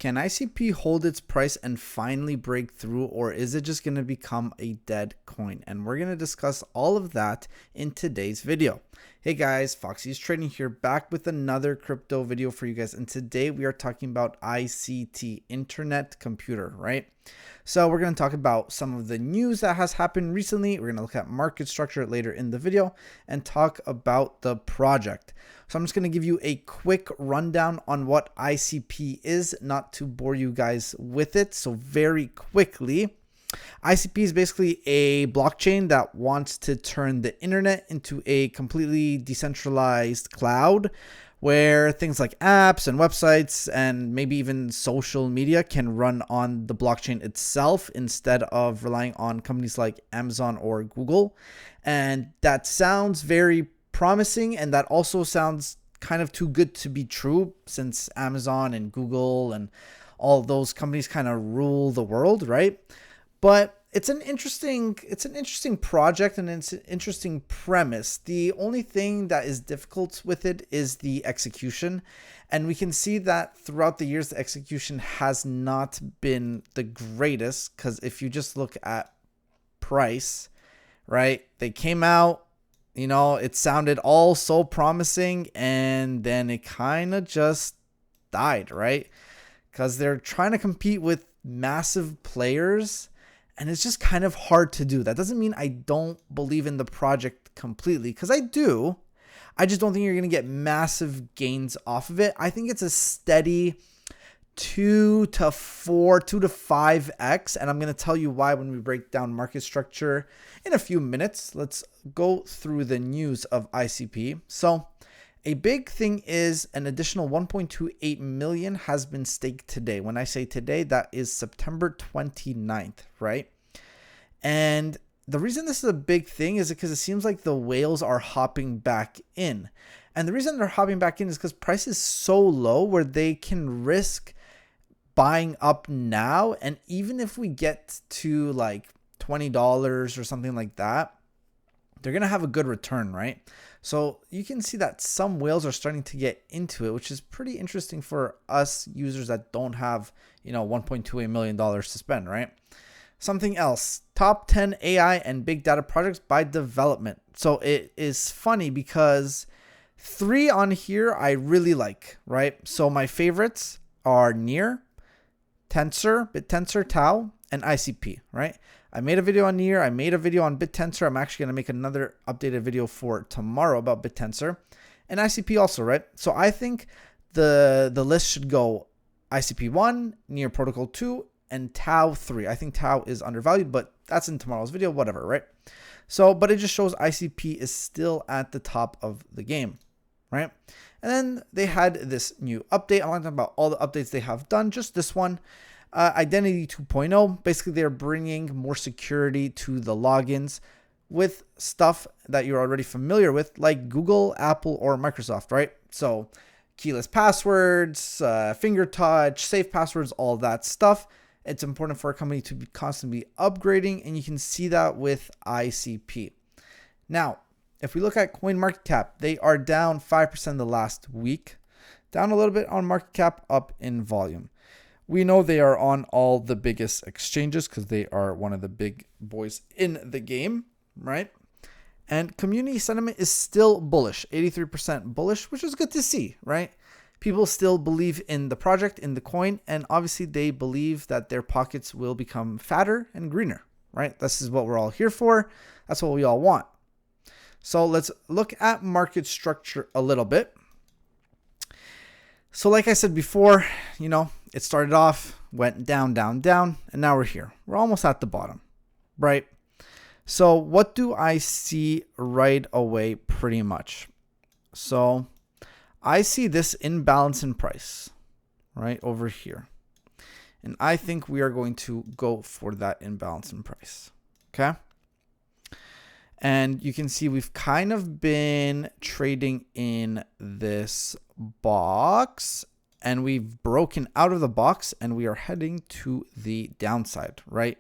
can ICP hold its price and finally break through, or is it just going to become a dead coin? And we're going to discuss all of that in today's video. Hey guys, Foxy's Trading here, back with another crypto video for you guys. And today we are talking about ICT, Internet Computer, right? So we're going to talk about some of the news that has happened recently. We're going to look at market structure later in the video and talk about the project. So I'm just going to give you a quick rundown on what ICP is, not to bore you guys with it. So very quickly, ICP is basically a blockchain that wants to turn the internet into a completely decentralized cloud where things like apps and websites and maybe even social media can run on the blockchain itself instead of relying on companies like Amazon or Google. And that sounds very promising, and that also sounds kind of too good to be true, since Amazon and Google and all those companies kind of rule the world, right? But it's an interesting project, and it's an interesting premise. The only thing that is difficult with it is the execution. And we can see that throughout the years, the execution has not been the greatest, because if you just look at price, right? They came out, it sounded all so promising, and then it kind of just died, right? Because they're trying to compete with massive players, and it's just kind of hard to do. That doesn't mean I don't believe in the project completely, because I do. I just don't think you're going to get massive gains off of it. I think it's a steady 2 to 5x, and I'm going to tell you why when we break down market structure in a few minutes. Let's go through the news of ICP. So a big thing is an additional 1.28 million has been staked today. When I say today, that is September 29th, right? And the reason this is a big thing is because it seems like the whales are hopping back in. And the reason they're hopping back in is because price is so low where they can risk buying up now. And even if we get to like $20 or something like that, they're going to have a good return, right? So you can see that some whales are starting to get into it, which is pretty interesting for us users that don't have, $1.28 million to spend, right? Something else, top 10 AI and big data projects by development. So it is funny because 3 on here I really like, right? So my favorites are Near, Tensor, BitTensor, Tau, and ICP, right? I made a video on Near. I made a video on BitTensor. I'm actually going to make another updated video for tomorrow about BitTensor and ICP also, right? So I think the list should go ICP 1, Near Protocol 2, and Tau 3. I think Tau is undervalued, but that's in tomorrow's video, whatever, right? So, but it just shows ICP is still at the top of the game, right? And then they had this new update. I'm not talking about all the updates they have done, just this one. Identity 2.0, basically they're bringing more security to the logins with stuff that you're already familiar with, like Google, Apple, or Microsoft, right? So keyless passwords, finger touch, safe passwords, all that stuff. It's important for a company to be constantly upgrading, and you can see that with ICP. Now, if we look at CoinMarketCap, they are down 5% the last week, down a little bit on market cap, up in volume. We know they are on all the biggest exchanges because they are one of the big boys in the game, right? And community sentiment is still bullish, 83% bullish, which is good to see, right? People still believe in the project, in the coin, and obviously they believe that their pockets will become fatter and greener, right? This is what we're all here for. That's what we all want. So let's look at market structure a little bit. So like I said before, it started off, went down, down, down, and now we're here. We're almost at the bottom, right? So what do I see right away pretty much? So I see this imbalance in price right over here. And I think we are going to go for that imbalance in price, okay? And you can see we've kind of been trading in this box, and we've broken out of the box, and we are heading to the downside, right?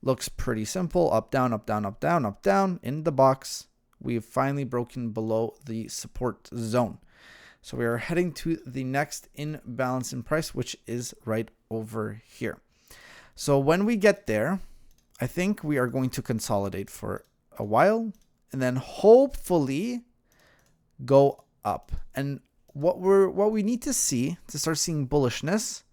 Looks pretty simple. Up, down, up, down, up, down, up, down in the box. We've finally broken below the support zone. So we are heading to the next imbalance in price, which is right over here. So when we get there, I think we are going to consolidate for a while and then hopefully go up. And what we need to see to start seeing bullishness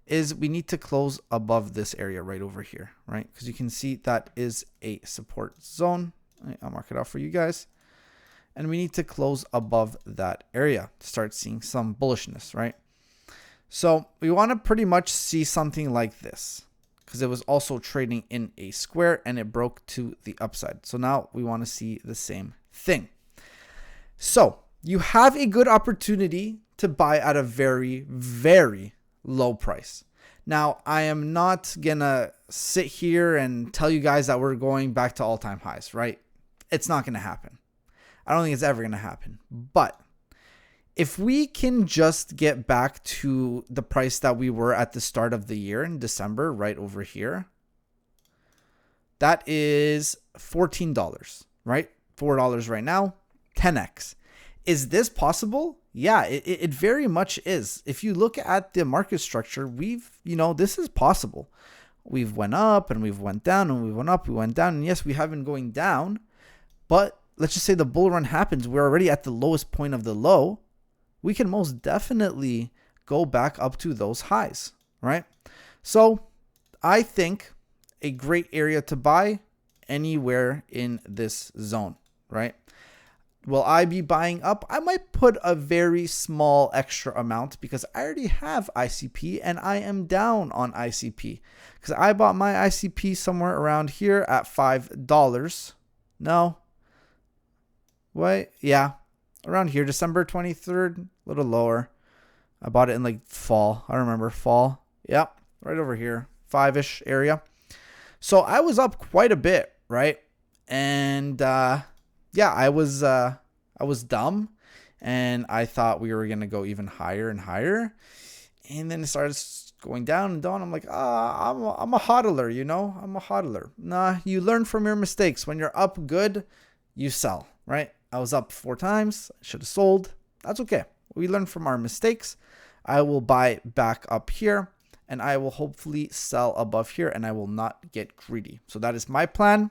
is we need to close above this area right over here, right? Because you can see that is a support zone. I'll mark it out for you guys. And we need to close above that area to start seeing some bullishness, right? So we want to pretty much see something like this, because it was also trading in a square and it broke to the upside. So now we want to see the same thing. So you have a good opportunity to buy at a very, very low price. Now, I am not going to sit here and tell you guys that we're going back to all-time highs, right? It's not going to happen. I don't think it's ever going to happen. But if we can just get back to the price that we were at the start of the year in December, right over here, that is $14, right? $4 right now, 10x. Is this possible? Yeah, it very much is. If you look at the market structure, this is possible. We've went up and we've went down and we went up, we went down. And yes, we have been going down, but let's just say the bull run happens. We're already at the lowest point of the low. We can most definitely go back up to those highs, right? So I think a great area to buy anywhere in this zone, right? Will I be buying up? I might put a very small extra amount because I already have ICP and I am down on ICP because I bought my ICP somewhere around here at $5. No. Wait, yeah. Around here, December 23rd, a little lower. I bought it in like fall. I remember fall. Yep, right over here, 5-ish area. So I was up quite a bit, right? And yeah, I was dumb, and I thought we were gonna go even higher and higher, and then it started going down and down. I'm like, I'm a hodler, you know? I'm a hodler. Nah, you learn from your mistakes. When you're up good, you sell, right? I was up 4 times. I should have sold. That's okay. We learn from our mistakes. I will buy back up here, and I will hopefully sell above here, and I will not get greedy. So that is my plan.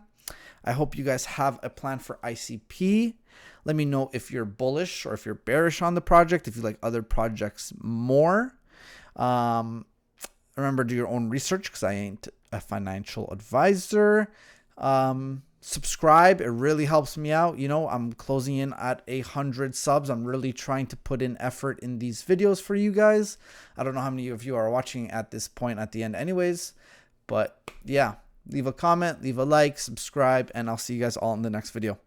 I hope you guys have a plan for ICP. Let me know if you're bullish or if you're bearish on the project, if you like other projects more. Remember, do your own research because I ain't a financial advisor. Subscribe. It really helps me out. You know, I'm closing in at 100 subs. I'm really trying to put in effort in these videos for you guys. I don't know how many of you are watching at this point at the end anyways, but yeah, leave a comment, leave a like, subscribe, and I'll see you guys all in the next video.